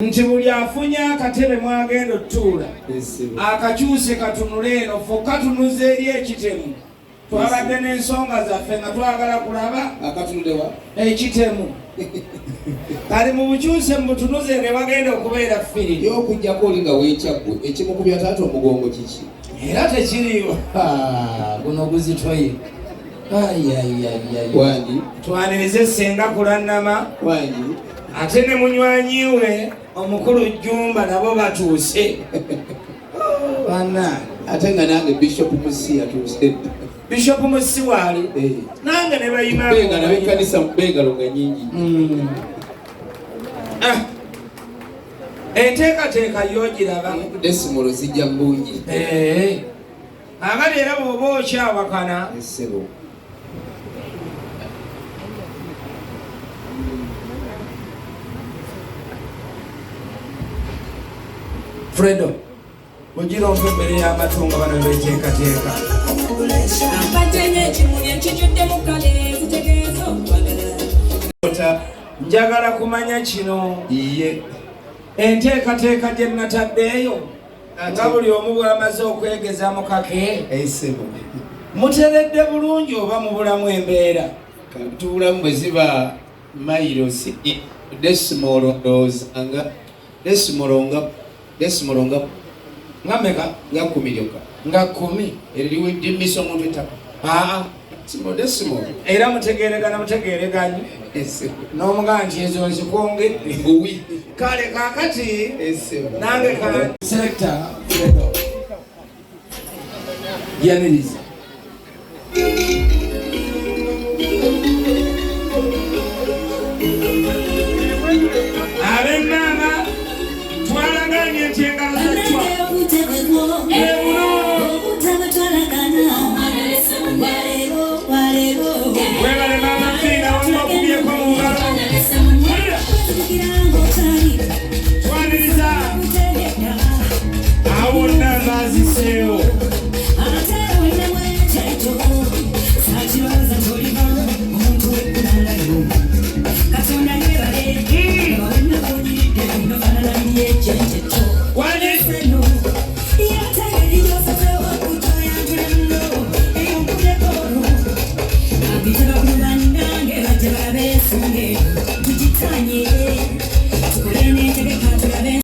nti buli afunye akatebe mwagenda otuula akakyuse katunule eno fokka tunuza eri ekitemu twabadde n'ensonga zaffe nga twagala kulaba akatunulewa ekitemu kali mu bukyuse mubutunuze ne bagenda okubeera firi y'okujjako oli nga weekyagwe ekimukubya taata omugongo kiki era tekiriiwo guno guzitoye wangi twanirize senga kulannama wangi ate ne munywanyi we omukulu Jjumba nabo batuuse bana ate nga nange Bishop Musi atuuse Bishop Musi waali nange ne bayima benga nab'ekkanisa mubengalo nga nyingi enteekateeka y'ogiraba desimolo zijja mbungi agali era bw'oba okyawakana essebo Fredo ogira ompe emmere y'amatungo bano beteekateeka njagala kumanya kino iye enteekateeka gye nataddeeyo nga buli omu bw'amaze okwegeza mu kake essebo muteredde bulungi oba mu bulamu embeera tubulamu bwe ziba mairosi desimolo ndoozanga desimolo nga meka nga 10 lyokka nga 10 eriwe ddimisa omuntu ettaka desimolo era mutegeereganyi essebo n'omugaa nti ezo nzikwongedde buwi kale kaakati essebo nange ka selekta yaniriza